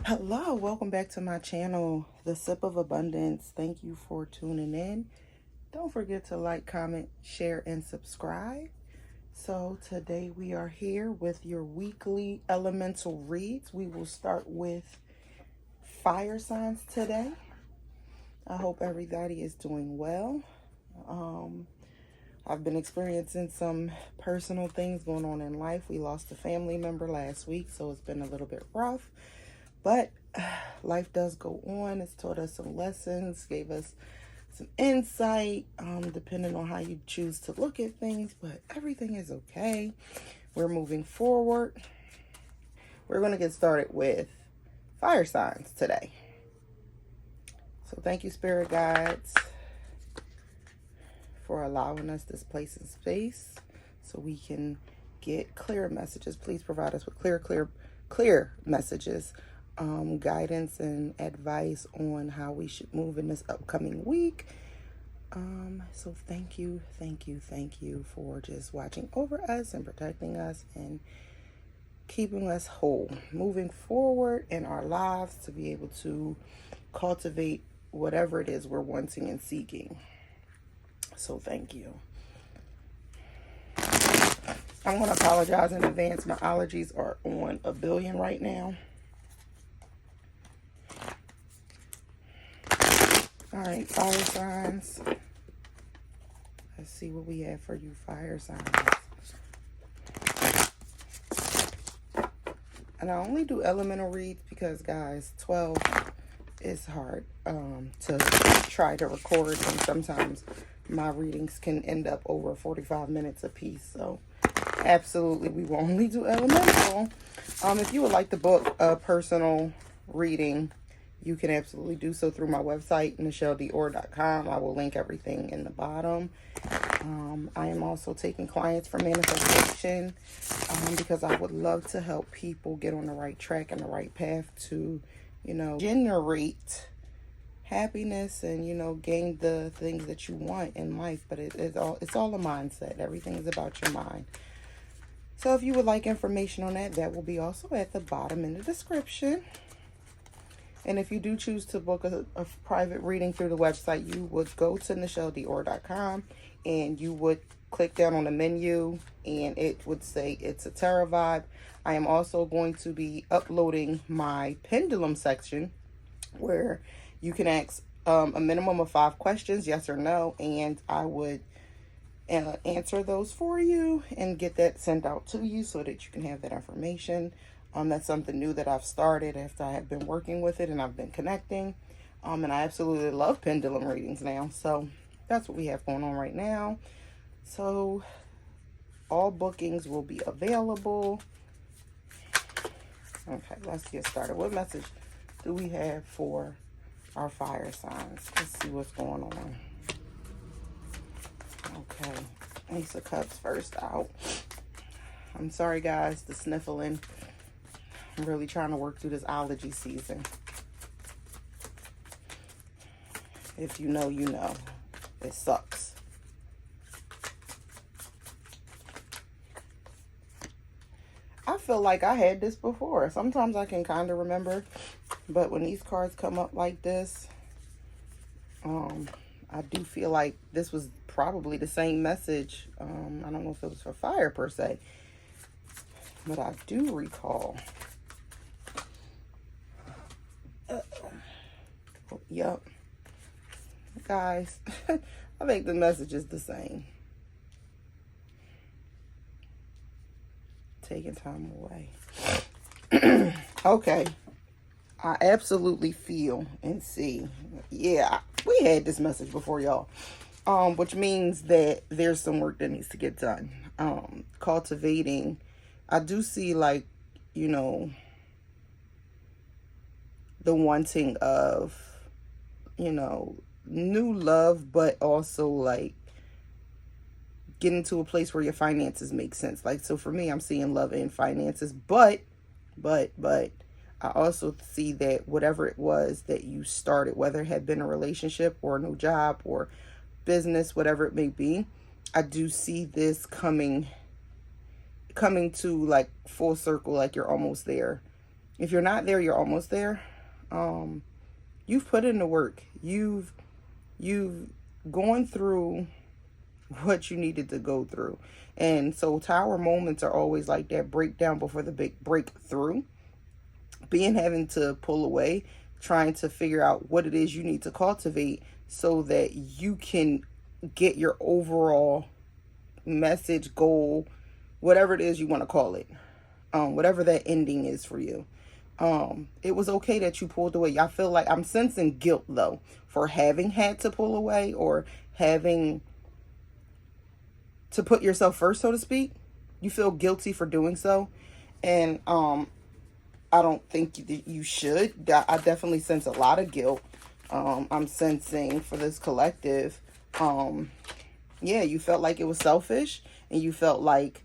Hello, welcome back to my channel, The Sip of Abundance. Thank you for tuning in. Don't forget to like, comment, share, and subscribe. So today we are here with your weekly elemental reads. We will start with fire signs today. I hope everybody is doing well. I've been experiencing some personal things going on in life. We lost a family member last week, so it's been a little bit rough. But life does go on. It's taught us some lessons, gave us some insight, depending on how you choose to look at things. But everything is okay. We're moving forward. We're going to get started with fire signs today. So thank you, spirit guides, for allowing us this place and space so we can get clear messages. Please provide us with clear messages, guidance and advice on how we should move in this upcoming week. So thank you for just watching over us and protecting us and keeping us whole, moving forward in our lives to be able to cultivate whatever it is we're wanting and seeking. So thank you. I'm going to apologize in advance. My allergies are on a billion right now. All right, fire signs. Let's see what we have for you, fire signs. And I only do elemental reads because, guys, 12 is hard to try to record, and sometimes my readings can end up over 45 minutes a piece. So absolutely, we will only do elemental. If you would like the book, personal reading, you can absolutely do so through my website, Ny'ChelDior.com. I will link everything in the bottom. I am also taking clients for manifestation because I would love to help people get on the right track and the right path to, generate happiness and, gain the things that you want in life. But it's all a mindset. Everything is about your mind. So if you would like information on that, that will be also at the bottom in the description. And if you do choose to book a private reading through the website, you would go to Ny'ChelDior.com and you would click down on the menu and it would say it's a tarot vibe. I am also going to be uploading my pendulum section where you can ask a minimum of 5 questions, yes or no, and I would answer those for you and get that sent out to you so that you can have that information. That's something new that I've started after I have been working with it and I've been connecting. And I absolutely love pendulum readings now. So that's what we have going on right now. So all bookings will be available. Okay, let's get started. What message do we have for our fire signs? Let's see what's going on. Okay, Ace of Cups first out. I'm sorry, guys, the sniffling. I'm really trying to work through this allergy season. If you know, you know. It sucks. I feel like I had this before. Sometimes I can kind of remember. But when these cards come up like this, I do feel like this was probably the same message. I don't know if it was for fire per se. But I do recall. Yep. Guys, I think the message is the same. Taking time away. Okay. I absolutely feel and see. Yeah, we had this message before, y'all. Which means that there's some work that needs to get done. Cultivating. I do see, like, the wanting of, new love, but also like getting to a place where your finances make sense. Like, so for me, I'm seeing love and finances, but I also see that whatever it was that you started, whether it had been a relationship or a new job or business, whatever it may be, I do see this coming to like full circle, like you're almost there. If you're not there, you're almost there. You've put in the work. You've gone through what you needed to go through. And so tower moments are always like that breakdown before the big breakthrough. Having to pull away, trying to figure out what it is you need to cultivate so that you can get your overall message, goal, whatever it is you want to call it, whatever that ending is for you. It was okay that you pulled away. I feel like I'm sensing guilt though for having had to pull away or having to put yourself first, so to speak. You feel guilty for doing so. And I don't think that you should. I definitely sense a lot of guilt. I'm sensing for this collective. Yeah, you felt like it was selfish, and you felt like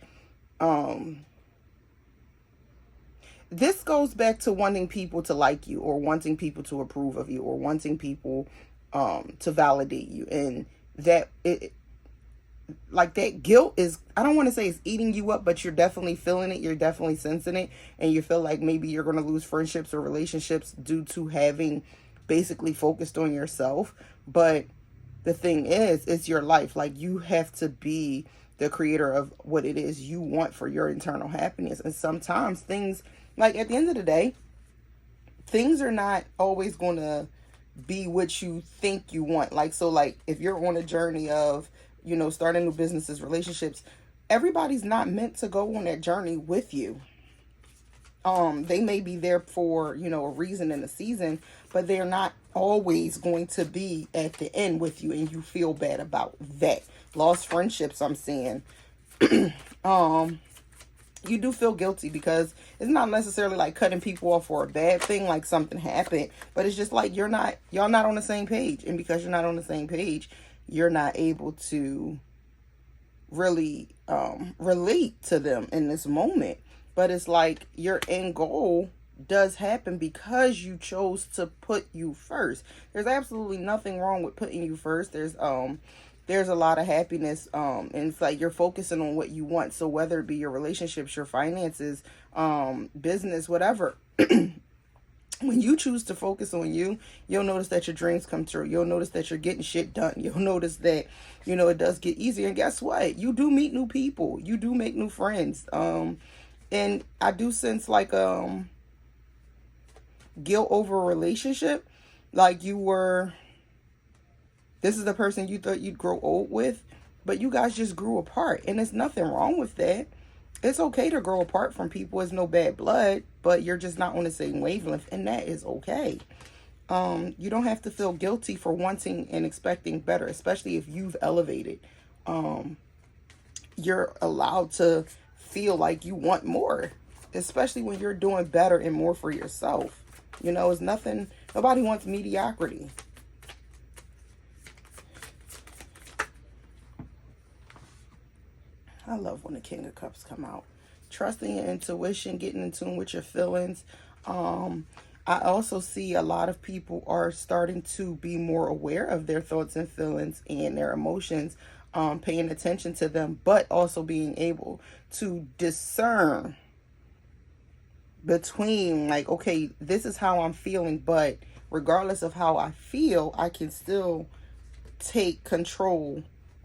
this goes back to wanting people to like you, or wanting people to approve of you, or wanting people to validate you. And that like that guilt is, I don't want to say it's eating you up, but you're definitely feeling it. You're definitely sensing it. And you feel like maybe you're going to lose friendships or relationships due to having basically focused on yourself. But the thing is, it's your life. Like, you have to be the creator of what it is you want for your internal happiness. And sometimes things, like at the end of the day, things are not always going to be what you think you want. Like, so like if you're on a journey of, you know, starting new businesses, relationships, everybody's not meant to go on that journey with you. They may be there for, you know, a reason and a season, but they're not always going to be at the end with you, and you feel bad about that. Lost friendships, I'm seeing. You do feel guilty because it's not necessarily like cutting people off for a bad thing, like something happened, but it's just like y'all not on the same page. And because you're not on the same page, you're not able to really relate to them in this moment. But it's like your end goal does happen because you chose to put you first. There's absolutely nothing wrong with putting you first. There's a lot of happiness, and it's like you're focusing on what you want. So whether it be your relationships, your finances, business, whatever, when you choose to focus on you, you'll notice that your dreams come true. You'll notice that you're getting shit done. You'll notice that, you know, it does get easier. And guess what? You do meet new people. You do make new friends. And I do sense like guilt over a relationship. Like this is the person you thought you'd grow old with, but you guys just grew apart. And there's nothing wrong with that. It's okay to grow apart from people. It's no bad blood, but you're just not on the same wavelength, and that is okay. You don't have to feel guilty for wanting and expecting better, especially if you've elevated. You're allowed to feel like you want more, especially when you're doing better and more for yourself. You know, it's nobody wants mediocrity. I love when the King of Cups come out. Trusting your intuition, getting in tune with your feelings. I also see a lot of people are starting to be more aware of their thoughts and feelings and their emotions, paying attention to them, but also being able to discern between like, okay, this is how I'm feeling, but regardless of how I feel, I can still take control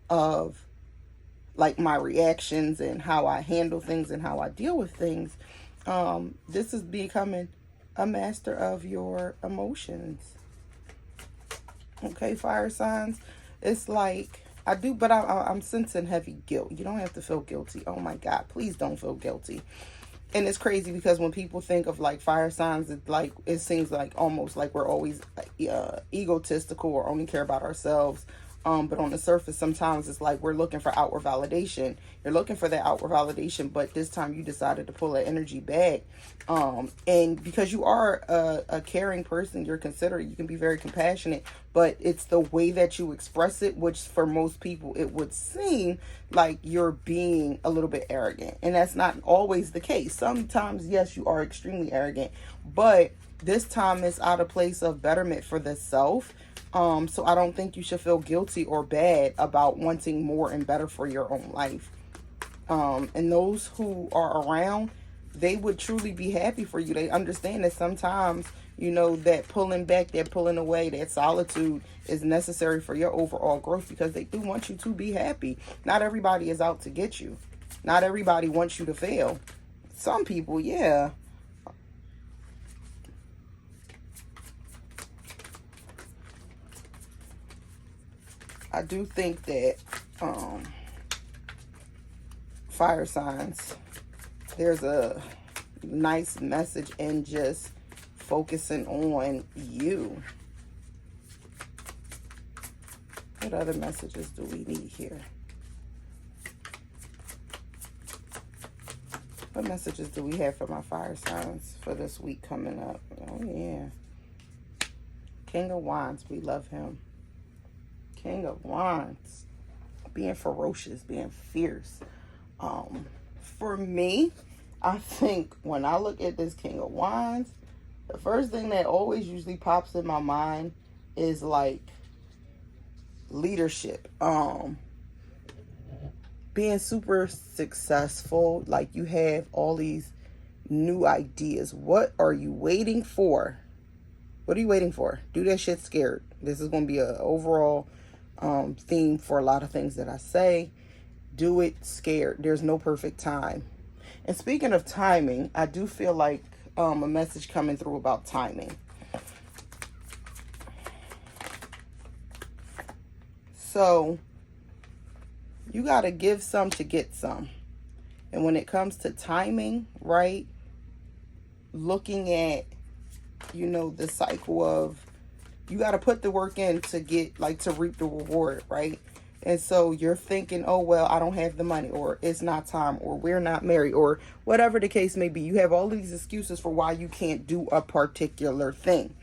of like my reactions and how I handle things and how I deal with things. This is becoming a master of your emotions. Okay, fire signs. It's like but I'm sensing heavy guilt. You don't have to feel guilty. Oh my God, please don't feel guilty. And it's crazy because when people think of like fire signs, it seems like almost like we're always egotistical or only care about ourselves. But on the surface, sometimes it's like we're looking for outward validation. You're looking for that outward validation, but this time you decided to pull that energy back. And because you are a caring person, you're considerate, you can be very compassionate, but it's the way that you express it, which for most people, it would seem like you're being a little bit arrogant. And that's not always the case. Sometimes, yes, you are extremely arrogant, but this time it's out of place of betterment for the self. So I don't think you should feel guilty or bad about wanting more and better for your own life. And those who are around, they would truly be happy for you. They understand that sometimes, you know, that pulling back, that pulling away, that solitude is necessary for your overall growth, because they do want you to be happy. Not everybody is out to get you. Not everybody wants you to fail. Some people, yeah. I do think that fire signs, there's a nice message in just focusing on you. What other messages do we need here? What messages do we have for my fire signs for this week coming up? Oh, yeah. King of Wands, we love him. King of Wands, being ferocious, being fierce. For me, I think when I look at this King of Wands, the first thing that always usually pops in my mind is like leadership. Being super successful, like you have all these new ideas. What are you waiting for? What are you waiting for? Do that shit scared. This is going to be an overall theme for a lot of things that I say. Do it scared. There's no perfect time. And speaking of timing, I do feel like a message coming through about timing. So you got to give some to get some. And when it comes to timing, right, looking at, you know, the cycle of, you got to put the work in to get, like, to reap the reward, right? And so you're thinking, oh, well, I don't have the money, or it's not time, or we're not married, or whatever the case may be. You have all these excuses for why you can't do a particular thing.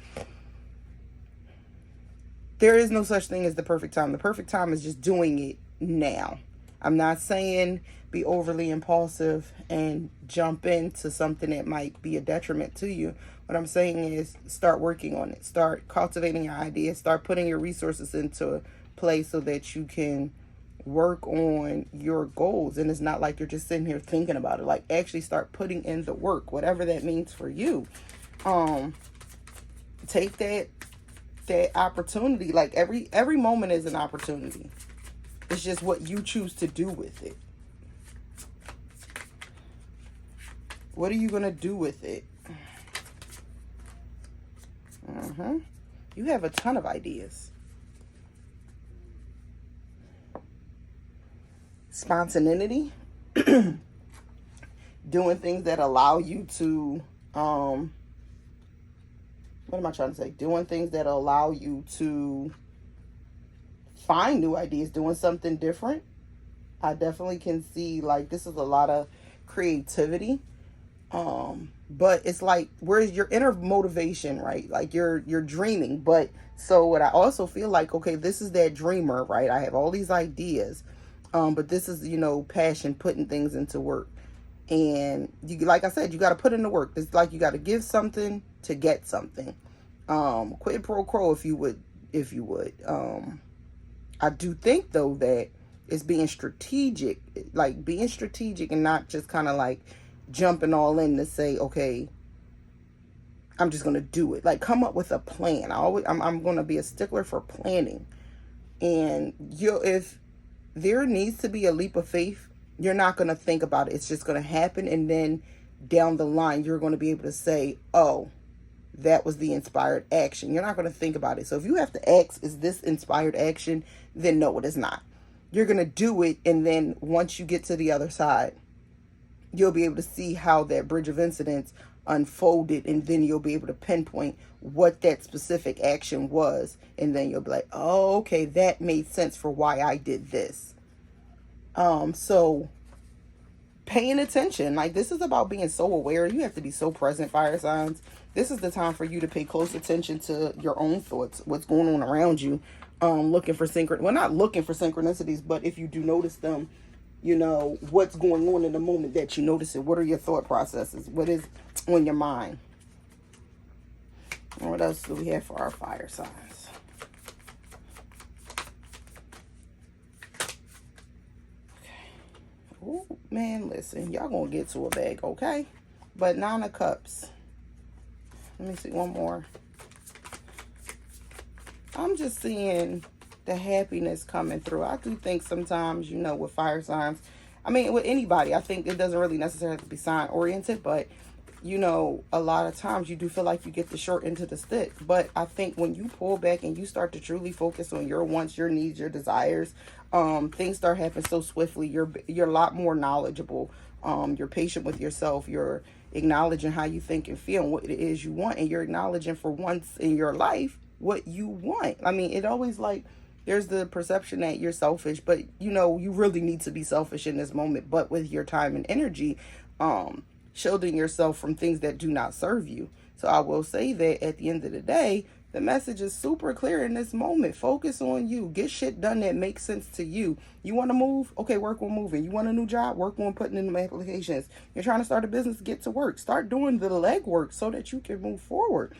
There is no such thing as the perfect time. The perfect time is just doing it now. I'm not saying be overly impulsive and jump into something that might be a detriment to you. What I'm saying is start working on it. Start cultivating your ideas. Start putting your resources into play so that you can work on your goals. And it's not like you're just sitting here thinking about it. Like, actually start putting in the work, whatever that means for you. Take that opportunity. Like, every moment is an opportunity. It's just what you choose to do with it. What are you going to do with it? You have a ton of ideas. Spontaneity. Doing things that allow you to, what am I trying to say? Doing things that allow you to find new ideas, doing something different. I definitely can see, like, this is a lot of creativity. But it's like, where's your inner motivation, right? Like, you're dreaming. But so what I also feel like, okay, this is that dreamer, right? I have all these ideas. But this is, you know, passion, putting things into work. And you, like I said, you got to put in the work. It's like you got to give something to get something. Quid pro quo, if you would. I do think, though, that it's being strategic, like being strategic and not just kind of like jumping all in to say, okay, I'm just going to do it. Like, come up with a plan. I'm going to be a stickler for planning. And if there needs to be a leap of faith, you're not going to think about it. It's just going to happen. And then down the line, you're going to be able to say, oh, that was the inspired action. You're not going to think about it. So if you have to ask, is this inspired action? Then no, it is not. You're going to do it. And then once you get to the other side, you'll be able to see how that bridge of incidents unfolded. And then you'll be able to pinpoint what that specific action was. And then you'll be like, oh, okay, that made sense for why I did this. So paying attention, like, this is about being so aware. You have to be so present, fire signs. This is the time for you to pay close attention to your own thoughts, what's going on around you. Looking for not looking for synchronicities, but if you do notice them, you know, what's going on in the moment that you notice it. What are your thought processes? What is on your mind? And what else do we have for our fire signs? Okay. Oh, man, listen. Y'all gonna get to a bag, okay? But Nine of Cups. Let me see one more. I'm just seeing the happiness coming through. I do think sometimes, you know, with fire signs, I mean, with anybody, I think it doesn't really necessarily have to be sign oriented, but you know, a lot of times you do feel like you get the short end of the stick. But I think when you pull back and you start to truly focus on your wants, your needs, your desires, things start happening so swiftly. You're a lot more knowledgeable. You're patient with yourself. You're acknowledging how you think and feel and what it is you want, and you're acknowledging for once in your life what you want. I mean, it always like there's the perception that you're selfish, but you know, you really need to be selfish in this moment, but with your time and energy, shielding yourself from things that do not serve you. So I will say that at the end of the day, the message is super clear in this moment. Focus on you. Get shit done that makes sense to you. You want to move? Okay, work on moving. You want a new job? Work on putting in the applications. You're trying to start a business? Get to work. Start doing the legwork so that you can move forward.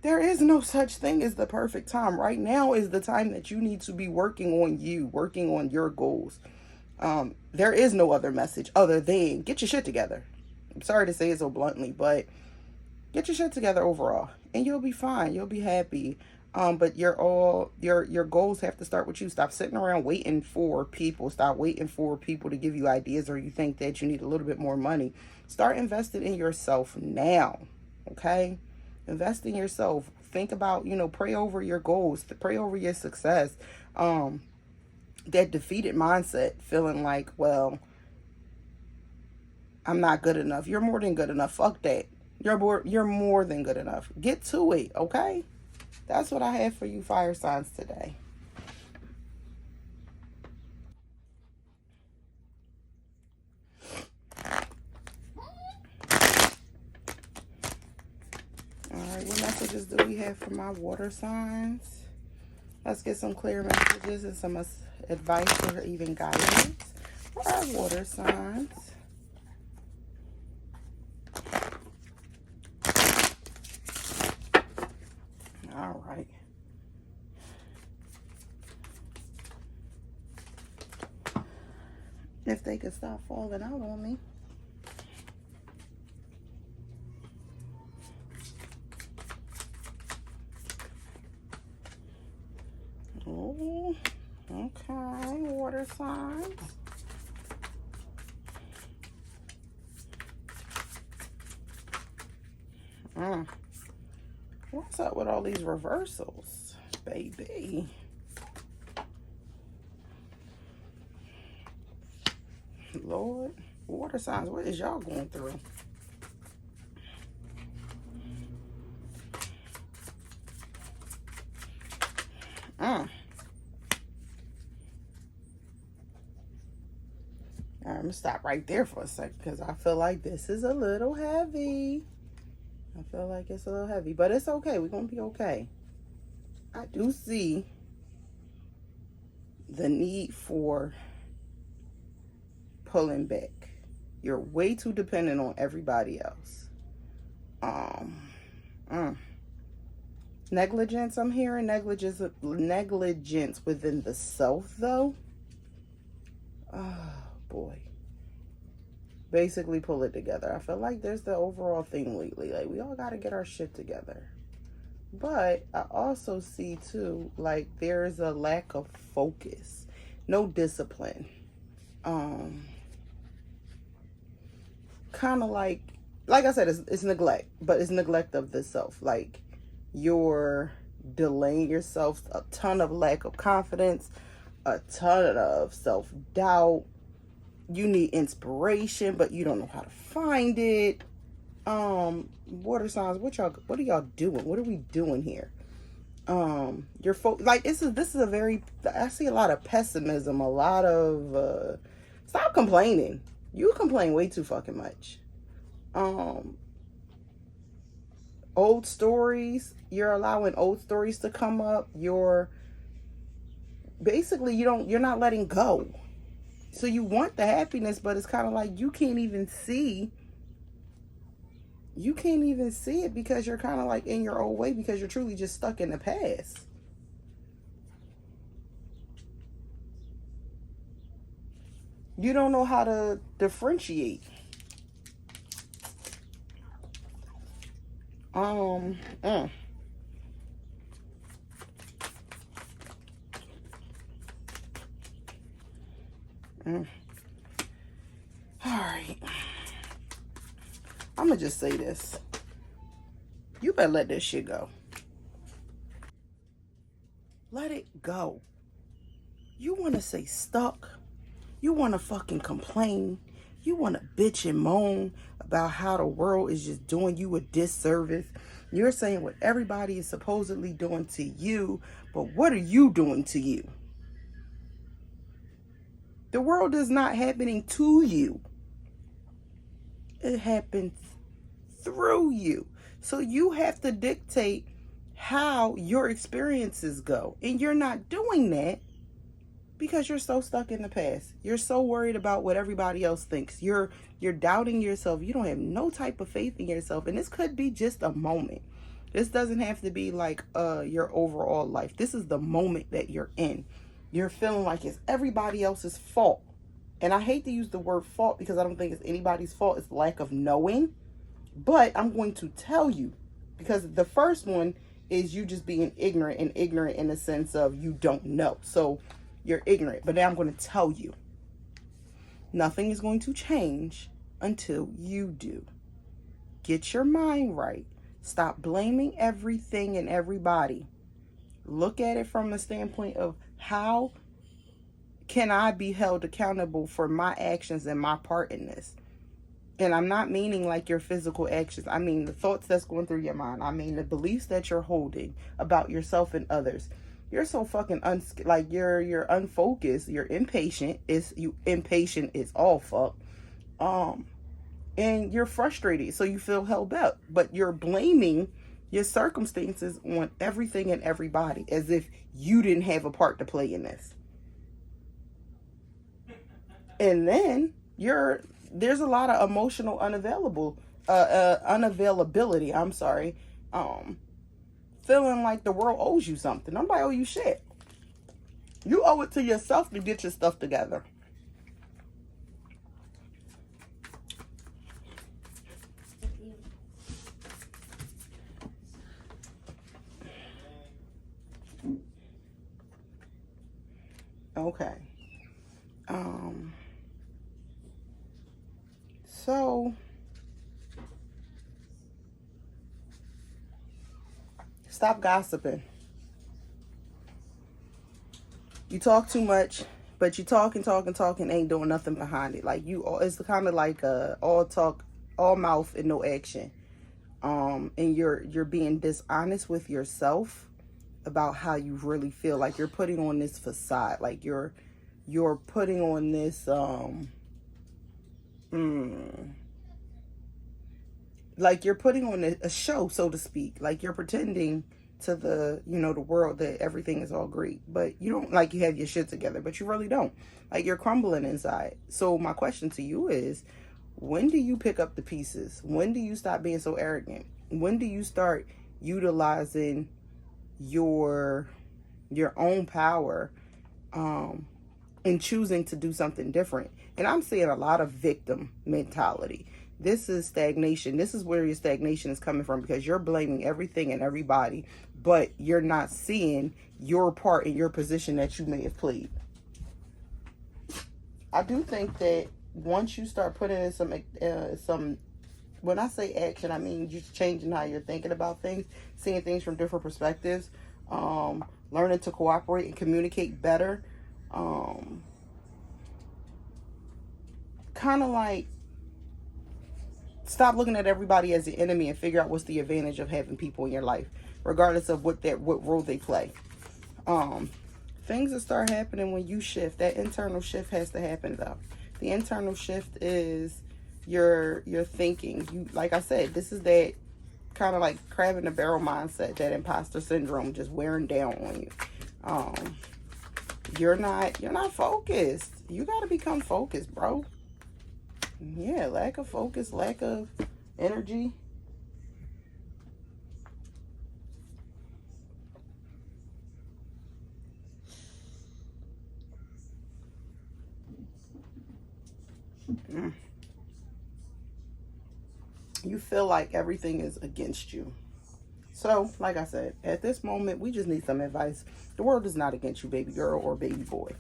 There is no such thing as the perfect time. Right now is the time that you need to be working on you, working on your goals. There is no other message other than get your shit together. I'm sorry to say it so bluntly, but get your shit together overall and you'll be fine. You'll be happy. But your goals have to start with you. Stop sitting around waiting for people. Stop waiting for people to give you ideas, or you think that you need a little bit more money. Start investing in yourself now. Okay? Invest in yourself. Think about, you know, pray over your goals, pray over your success. That defeated mindset, feeling like, well, I'm not good enough. You're more than good enough. Fuck that. You're more than good enough. Get to it, okay? That's what I have for you fire signs today. All right, what messages do we have for my water signs? Let's get some clear messages and some advice or even guidance for our water signs. All right. If they could stop falling out on me. Oh, okay, water signs. What's up with all these reversals, baby? Lord, water signs, what is y'all going through? All right, I'm gonna stop right there for a second because I feel like this is a little heavy. I feel like it's a little heavy, but it's okay. We're gonna be okay. I do see the need for pulling back. You're way too dependent on everybody else. Negligence, I'm hearing negligence within the self, though. Oh boy. Basically pull it together. I feel like there's the overall thing lately. Like, we all got to get our shit together. But I also see too, like, there's a lack of focus, no discipline. Kind of like I said, it's neglect, but it's neglect of the self. Like, you're delaying yourself, a ton of lack of confidence, a ton of self-doubt. You need inspiration, but you don't know how to find it. Water signs, what are y'all doing? What are we doing here? Like, this is a very, I see a lot of pessimism, a lot of stop complaining. You complain way too fucking much. Old stories, you're allowing old stories to come up. You're basically, you're not letting go. So you want the happiness, but it's kind of like you can't even see it because you're kind of like in your old way, because you're truly just stuck in the past. You don't know how to differentiate. Mm. Mm. All right. I'm gonna just say this. You better let this shit go. Let it go. You want to say stuck. You want to fucking complain. You want to bitch and moan about how the world is just doing you a disservice. You're saying what everybody is supposedly doing to you, but what are you doing to you? The world is not happening to you. It happens through you. So you have to dictate how your experiences go. And you're not doing that because you're so stuck in the past. You're so worried about what everybody else thinks. You're doubting yourself. You don't have no type of faith in yourself. And this could be just a moment. This doesn't have to be like your overall life. This is the moment that you're in. You're feeling like it's everybody else's fault. And I hate to use the word fault because I don't think it's anybody's fault. It's lack of knowing. But I'm going to tell you, because the first one is you just being ignorant, and ignorant in the sense of you don't know. So you're ignorant. But now I'm going to tell you, nothing is going to change until you do. Get your mind right. Stop blaming everything and everybody. Look at it from the standpoint of how can I be held accountable for my actions and my part in this? And I'm not meaning like your physical actions. I mean the thoughts that's going through your mind. I mean the beliefs that you're holding about yourself and others. You're so fucking you're unfocused. You're impatient. Impatient is all fuck. And you're frustrated, so you feel held up. But you're blaming your circumstances on everything and everybody, as if you didn't have a part to play in this. And then there's a lot of emotional unavailability. I'm sorry. Feeling like the world owes you something. Nobody owe you shit. You owe it to yourself to get your stuff together. Okay. So stop gossiping. You talk too much, but you talk and ain't doing nothing behind it. Like it's kind of like all talk, all mouth and no action. And you're being dishonest with yourself about how you really feel. Like you're putting on this facade. Like you're putting on this like you're putting on a show, so to speak. Like you're pretending to the world that everything is all great, but you don't, like you have your shit together, but you really don't. Like you're crumbling inside. So my question to you is, when do you pick up the pieces? When do you stop being so arrogant? When do you start utilizing your own power and choosing to do something different? And I'm seeing a lot of victim mentality. This is stagnation. This is where your stagnation is coming from, because you're blaming everything and everybody, but you're not seeing your part in your position that you may have played. I do think that once you start putting in some, when I say action, I mean just changing how you're thinking about things, seeing things from different perspectives, learning to cooperate and communicate better. Kind of like stop looking at everybody as the enemy and figure out what's the advantage of having people in your life, regardless of what role they play. Things that start happening when you shift. That internal shift has to happen though. The internal shift is your thinking. You, like I said, this is that kind of like crab in the barrel mindset, that imposter syndrome just wearing down on you. You're not focused. You got to become focused, bro. Yeah, lack of focus, lack of energy. You feel like everything is against you. So, like I said, at this moment, we just need some advice. The world is not against you, baby girl or baby boy.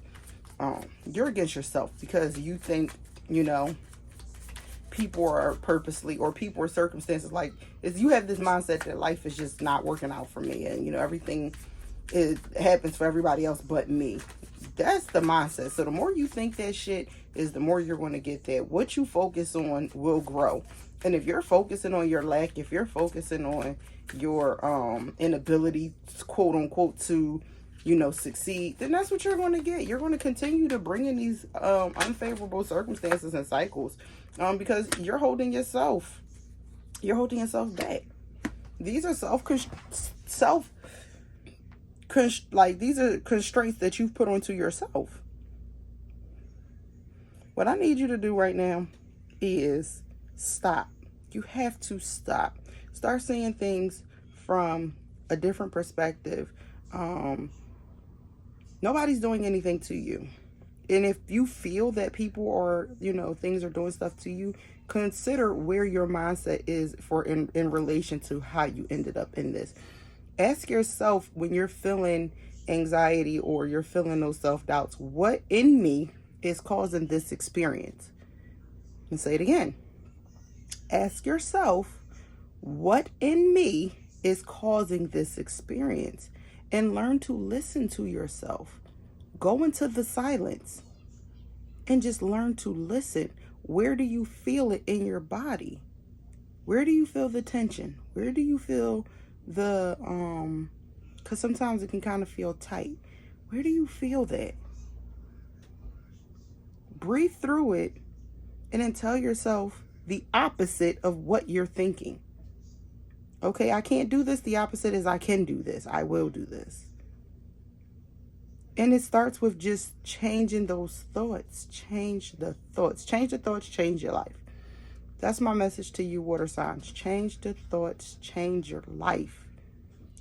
You're against yourself because you think, you know, people are purposely, or people or circumstances, like, is you have this mindset that life is just not working out for me, and, you know, everything happens for everybody else but me. That's the mindset. So the more you think that shit is, the more you're going to get that. What you focus on will grow. And if you're focusing on your lack, if you're focusing on your inability, quote unquote, to, you know, succeed, then that's what you're going to get. You're going to continue to bring in these unfavorable circumstances and cycles, because you're holding yourself back. These are these are constraints that you've put onto yourself. What I need you to do right now is stop. You have to stop. Start seeing things from a different perspective. Nobody's doing anything to you. And if you feel that people are, you know, things are doing stuff to you, consider where your mindset is in relation to how you ended up in this. Ask yourself, when you're feeling anxiety or you're feeling those self-doubts, what in me is causing this experience? And say it again. Ask yourself, what in me is causing this experience? And learn to listen to yourself. Go into the silence and just learn to listen. Where do you feel it in your body? Where do you feel the tension? Where do you feel the, because sometimes it can kind of feel tight. Where do you feel that? Breathe through it and then tell yourself the opposite of what you're thinking. Okay, I can't do this. The opposite is I can do this. I will do this. And it starts with just changing those thoughts. Change the thoughts. Change the thoughts, change your life. That's my message to you, water signs. Change the thoughts, change your life.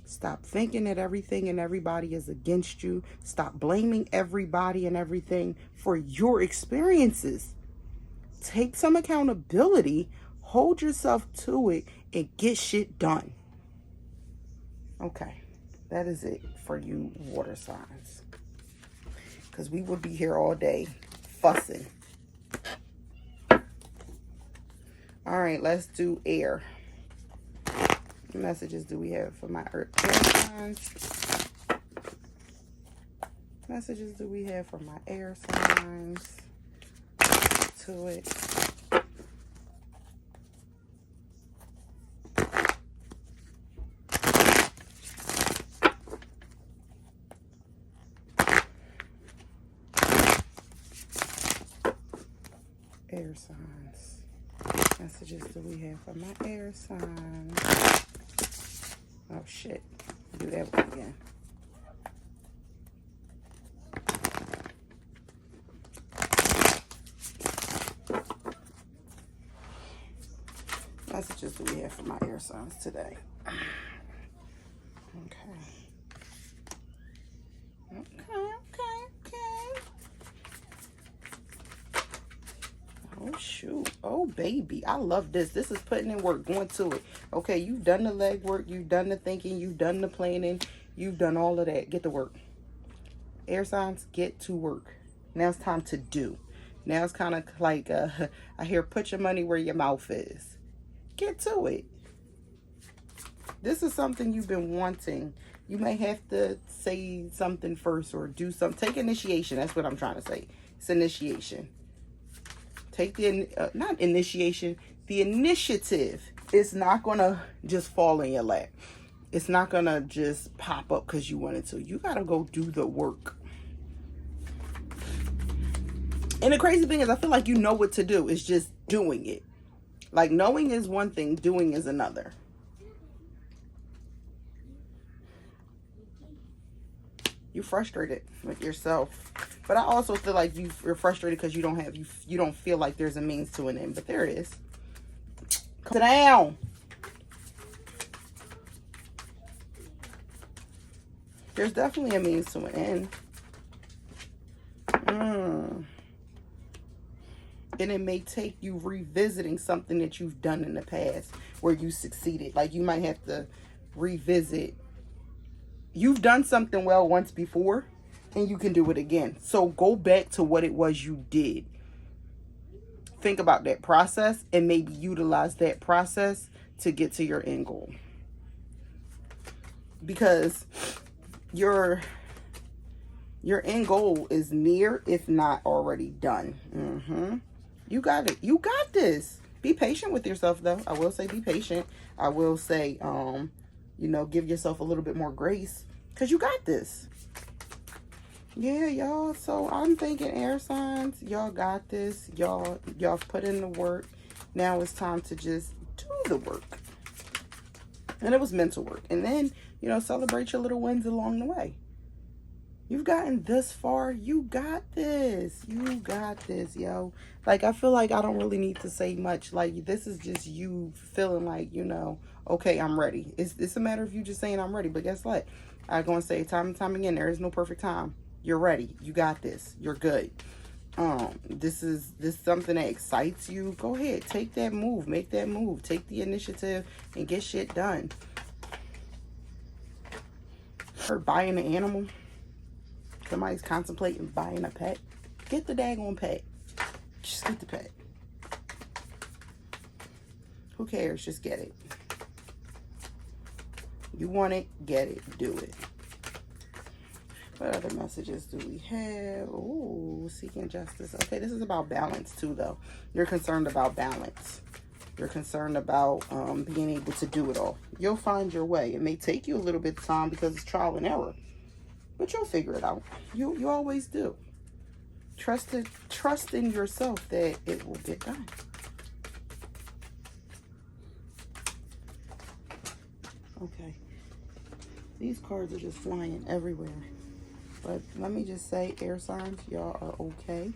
Stop thinking that everything and everybody is against you. Stop blaming everybody and everything for your experiences. Take some accountability, hold yourself to it, and get shit done. Okay, that is it for you, water signs. Because we would be here all day fussing. All right, let's do air. What messages do we have for my air signs? Messages do we have for my air signs? To it. Air signs. Messages do we have for my air signs? Oh shit. Do that one again. Messages do we have for my air signs today? Okay. Oh, shoot. Oh, baby. I love this. This is putting in work, going to it. Okay, you've done the legwork. You've done the thinking. You've done the planning. You've done all of that. Get to work. Air signs, get to work. Now it's time to do. Now it's kind of like, I hear put your money where your mouth is. Get to it. This is something you've been wanting. You may have to say something first or do something. Take initiation. That's what I'm trying to say. It's initiation. Take the, not initiation, the initiative. It's not going to just fall in your lap. It's not going to just pop up because you wanted to. You got to go do the work. And the crazy thing is, I feel like you know what to do. It's just doing it. Like, knowing is one thing, doing is another. You're frustrated with yourself. But I also feel like you're frustrated because you don't feel like there's a means to an end. But there it is. Sit down. There's definitely a means to an end. And it may take you revisiting something that you've done in the past where you succeeded. Like, you might have to revisit. You've done something well once before, and you can do it again. So go back to what it was you did. Think about that process and maybe utilize that process to get to your end goal. Because your end goal is near, if not already done. You got it. You got this. Be patient with yourself, though. I will say be patient. I will say, you know, give yourself a little bit more grace, because you got this. Yeah, y'all. So I'm thinking air signs, y'all got this. Y'all put in the work. Now it's time to just do the work. And it was mental work. And then, you know, celebrate your little wins along the way. You've gotten this far. You got this. You got this, yo. Like, I feel like I don't really need to say much. Like, this is just you feeling like, you know, okay, I'm ready. It's a matter of you just saying I'm ready. But guess what? I'm going to say time and time again, there is no perfect time. You're ready. You got this. You're good. This is something that excites you. Go ahead. Take that move. Make that move. Take the initiative and get shit done. Or buying an animal. Somebody's contemplating buying a pet. Get the daggone pet. Just get the pet. Who cares? Just get it. You want it, get it, do it. What other messages do we have? Ooh, seeking justice. Okay, this is about balance too, though. You're concerned about balance. You're concerned about being able to do it all. You'll find your way. It may take you a little bit of time because it's trial and error. But you'll figure it out. You always do. Trust in yourself that it will get done. Okay. These cards are just flying everywhere. But let me just say, air signs, y'all are okay.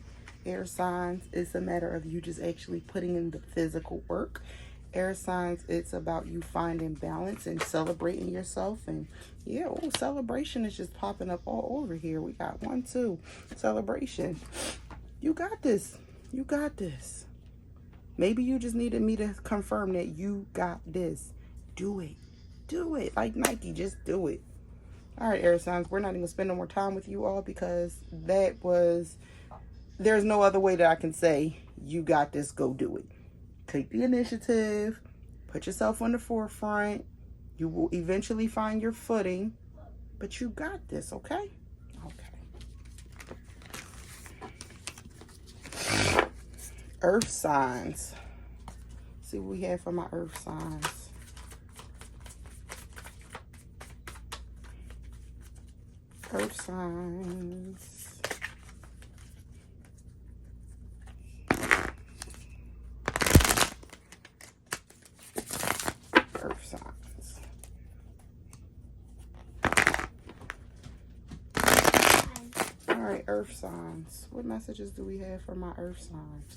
Air signs, it's a matter of you just actually putting in the physical work. Air signs, it's about you finding balance and celebrating yourself. And yeah, oh, celebration is just popping up all over here. We got 1, 2, celebration. You got this. You got this. Maybe you just needed me to confirm that you got this. Do it. Do it. Like Nike, just do it. All right, air signs, we're not even gonna spend no more time with you all, because there's no other way that I can say you got this. Go do it. Take the initiative, put yourself on the forefront. You will eventually find your footing, but you got this, okay? Okay. Earth signs. See what we have for my earth signs. Earth signs. Earth signs. All right, earth signs. What messages do we have for my earth signs?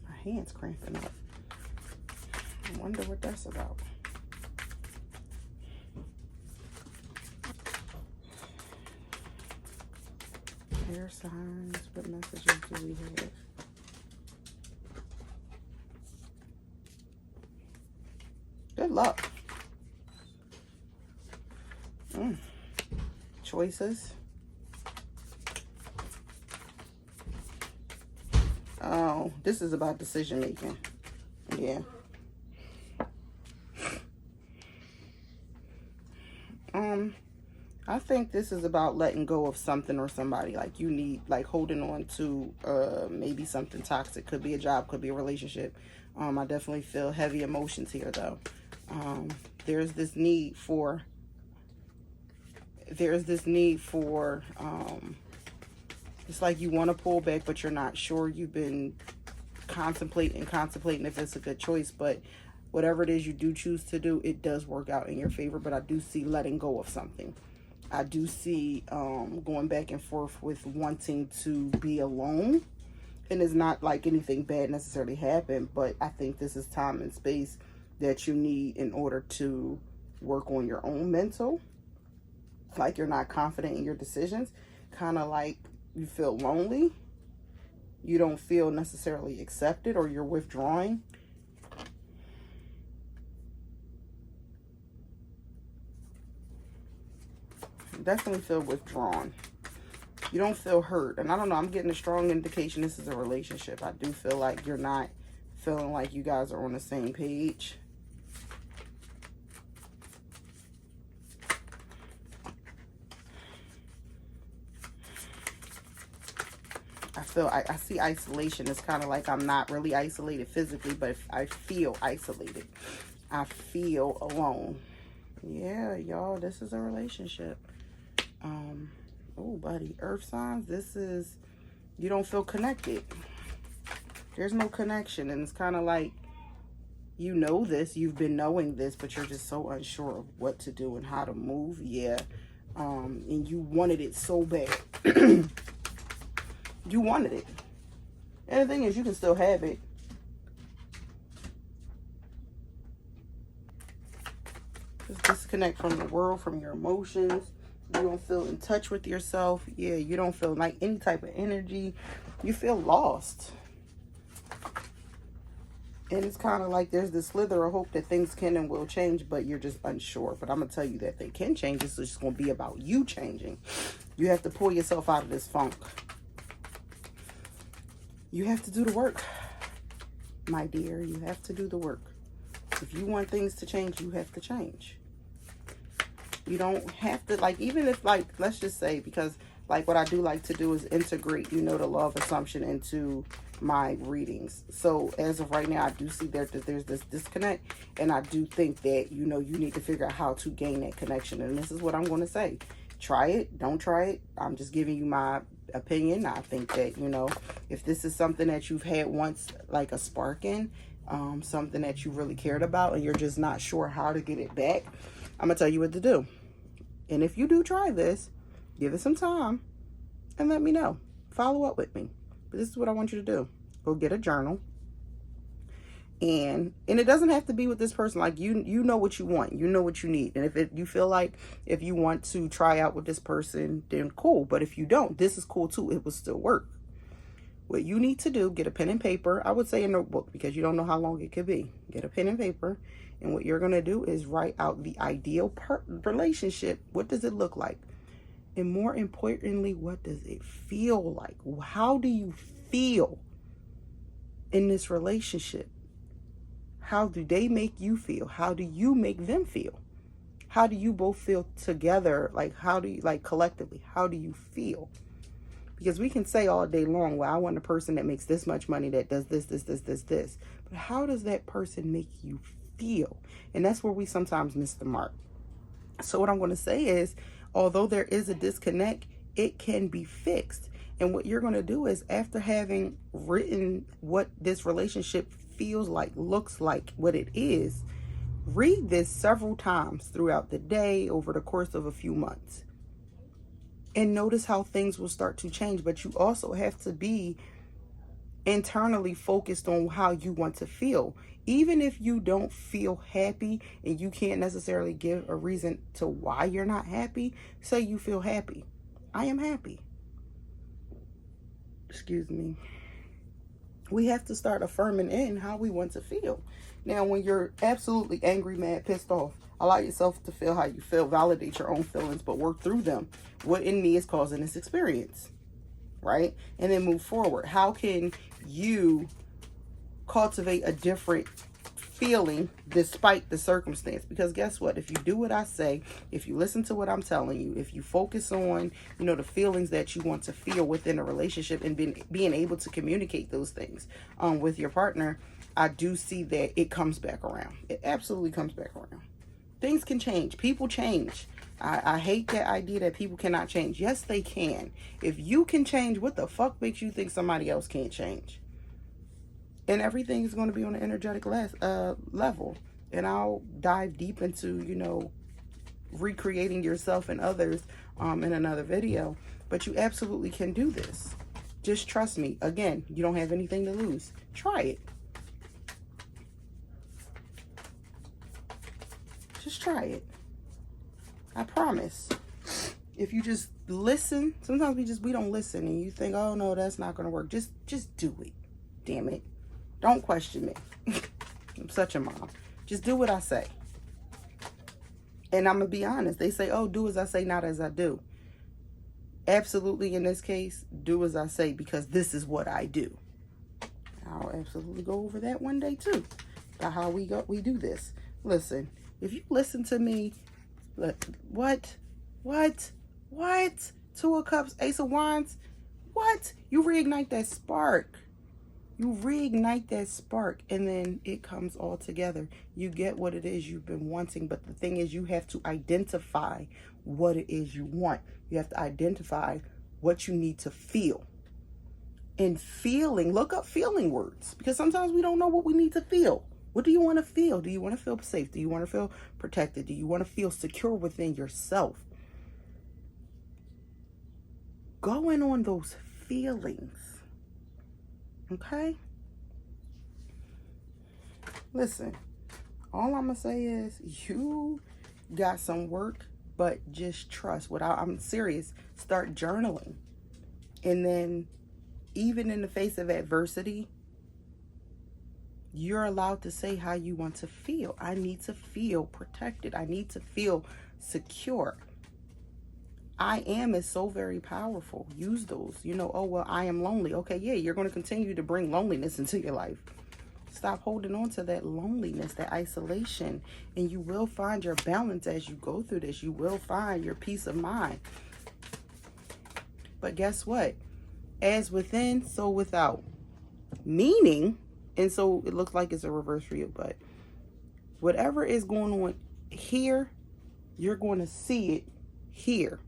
My hand's cramping up. I wonder what that's about. Air signs. What messages do we have? Good luck. Choices. Oh, this is about decision making. Yeah. I think this is about letting go of something or somebody. Like you need, like holding on to maybe something toxic. Could be a job, could be a relationship. I definitely feel heavy emotions here though. There's this need for it's like you want to pull back, but you're not sure. You've been contemplating if it's a good choice, but whatever it is you do choose to do, it does work out in your favor. But I do see letting go of something. I do see going back and forth with wanting to be alone. And it's not like anything bad necessarily happened, but I think this is time and space that you need in order to work on your own mental. Like you're not confident in your decisions. Kind of like you feel lonely. You don't feel necessarily accepted, or you're withdrawing. Definitely feel withdrawn. You don't feel hurt. And I don't know, I'm getting a strong indication this is a relationship. I do feel like you're not feeling like you guys are on the same page. I see isolation. It's kind of like I'm not really isolated physically, but I feel isolated. I feel alone. Yeah, y'all, this is a relationship. Oh, buddy, earth signs, this is, you don't feel connected. There's no connection, and it's kind of like, you know this, you've been knowing this, but you're just so unsure of what to do and how to move. Yeah. And you wanted it so bad. You wanted it. And the thing is, you can still have it. Just disconnect from the world, from your emotions. You don't feel in touch with yourself. Yeah, you don't feel like any type of energy. You feel lost. And it's kind of like there's this slither of hope that things can and will change, but you're just unsure. But I'm going to tell you that they can change. It's just going to be about you changing. You have to pull yourself out of this funk. You have to do the work, my dear. You have to do the work. If you want things to change, you have to change. You don't have to, like, even if, like, let's just say, because, like, what I do like to do is integrate, you know, the law of assumption into my readings. So as of right now, I do see that there's this disconnect, and I do think that, you know, you need to figure out how to gain that connection. And this is what I'm going to say. Try it. Don't try it. I'm just giving you my opinion. I think that, you know, if this is something that you've had once, like a spark in, something that you really cared about, and you're just not sure how to get it back, I'm going to tell you what to do. And if you do try this, give it some time and let me know. Follow up with me. But this is what I want you to do. Go get a journal. And it doesn't have to be with this person. Like, you know what you want. You know what you need. And if you feel like if you want to try out with this person, then cool. But if you don't, this is cool too. It will still work. What you need to do, get a pen and paper. I would say a notebook, because you don't know how long it could be. Get a pen and paper. And what you're going to do is write out the ideal relationship. What does it look like? And more importantly, what does it feel like? How do you feel in this relationship? How do they make you feel? How do you make them feel? How do you both feel together? Like, how do you, like, collectively, how do you feel? Because we can say all day long, well, I want a person that makes this much money, that does this. But how does that person make you feel? And that's where we sometimes miss the mark. So what I'm going to say is, although there is a disconnect, it can be fixed. And what you're going to do is, after having written what this relationship feels like, looks like, what it is, read this several times throughout the day over the course of a few months. And notice how things will start to change. But you also have to be internally focused on how you want to feel. Even if you don't feel happy and you can't necessarily give a reason to why you're not happy, say you feel happy. I am happy. Excuse me. We have to start affirming in how we want to feel. Now, when you're absolutely angry, mad, pissed off, allow yourself to feel how you feel. Validate your own feelings, but work through them. What in me is causing this experience, right? And then move forward. How can you cultivate a different feeling despite the circumstance? Because guess what? If you do what I say, if you listen to what I'm telling you, if you focus on, you know, the feelings that you want to feel within a relationship, and being able to communicate those things with your partner, I do see that it comes back around. It absolutely comes back around. Things can change. People change. I hate that idea that people cannot change. Yes, they can. If you can change, what the fuck makes you think somebody else can't change? And everything is going to be on an energetic level. And I'll dive deep into, you know, recreating yourself and others in another video. But you absolutely can do this. Just trust me. Again, you don't have anything to lose. Try it. Just try it. I promise. If you just listen, sometimes we don't listen, and you think, oh no, that's not gonna work. Just do it. Damn it. Don't question me. I'm such a mom. Just do what I say. And I'm gonna be honest. They say, oh, do as I say, not as I do. Absolutely, in this case, do as I say, because this is what I do. I'll absolutely go over that one day too. About how we do this. Listen, if you listen to me, what? Two of Cups, Ace of Wands. What? You reignite that spark. You reignite that spark, and then it comes all together. You get what it is you've been wanting, but the thing is, you have to identify what it is you want. You have to identify what you need to feel. And feeling, look up feeling words, because sometimes we don't know what we need to feel. What do you want to feel? Do you want to feel safe? Do you want to feel protected? Do you want to feel secure within yourself? Going on those feelings. Okay? Listen, all I'm going to say is you got some work, but just trust. I'm serious. Start journaling. And then even in the face of adversity, you're allowed to say how you want to feel. I need to feel protected. I need to feel secure. I am is so very powerful. Use those. You know, oh, well, I am lonely. Okay, yeah, you're going to continue to bring loneliness into your life. Stop holding on to that loneliness, that isolation, and you will find your balance as you go through this. You will find your peace of mind. But guess what? As within, so without. Meaning, and so it looks like it's a reverse for you, but whatever is going on here, you're going to see it here.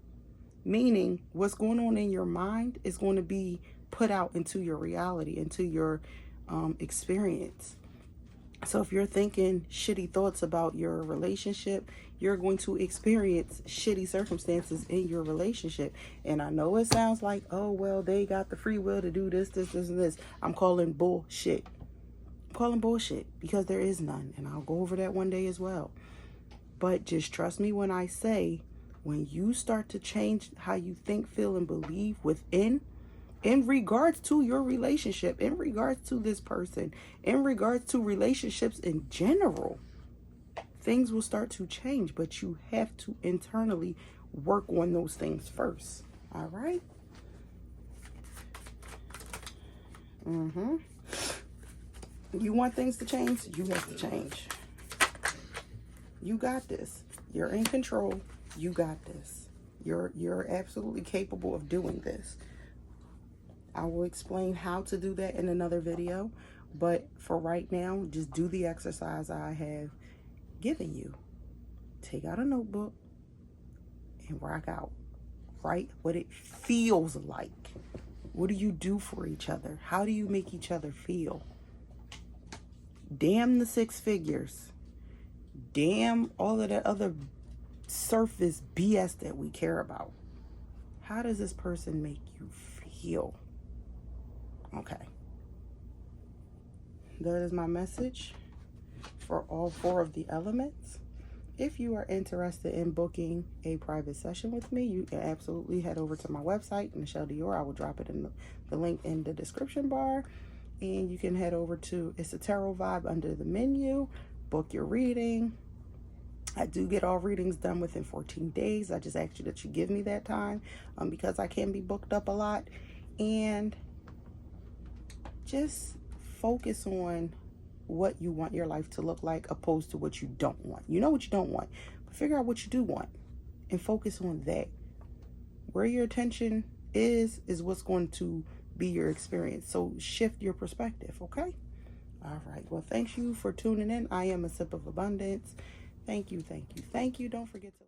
Meaning, what's going on in your mind is going to be put out into your reality, into your experience. So if you're thinking shitty thoughts about your relationship, you're going to experience shitty circumstances in your relationship. And I know it sounds like, oh, well, they got the free will to do this, and this. I'm calling bullshit. I'm calling bullshit because there is none. And I'll go over that one day as well. But just trust me when I say, when you start to change how you think, feel, and believe within, in regards to your relationship, in regards to this person, in regards to relationships in general, things will start to change. But you have to internally work on those things first. All right? You want things to change? You have to change. You got this. You're in control. You got this. You're absolutely capable of doing this. I will explain how to do that in another video, but for right now, just do the exercise I have given you. Take out a notebook and rock out. Write what it feels like. What do you do for each other? How do you make each other feel? Damn the 6 figures. Damn all of that other surface BS that we care about. How does this person make you feel? Okay. That is my message for all 4 of the elements. If you are interested in booking a private session with me, you can absolutely head over to my website, Ny'Chel Dior. I will drop it in the link in the description bar. And you can head over to It's a Tarot Vibe under the menu. Book your reading. I do get all readings done within 14 days. I just ask you that you give me that time because I can be booked up a lot. And just focus on what you want your life to look like opposed to what you don't want. You know what you don't want, but figure out what you do want and focus on that. Where your attention is what's going to be your experience. So shift your perspective, okay? All right. Well, thank you for tuning in. I am a sip of abundance. Thank you, thank you, thank you. Don't forget to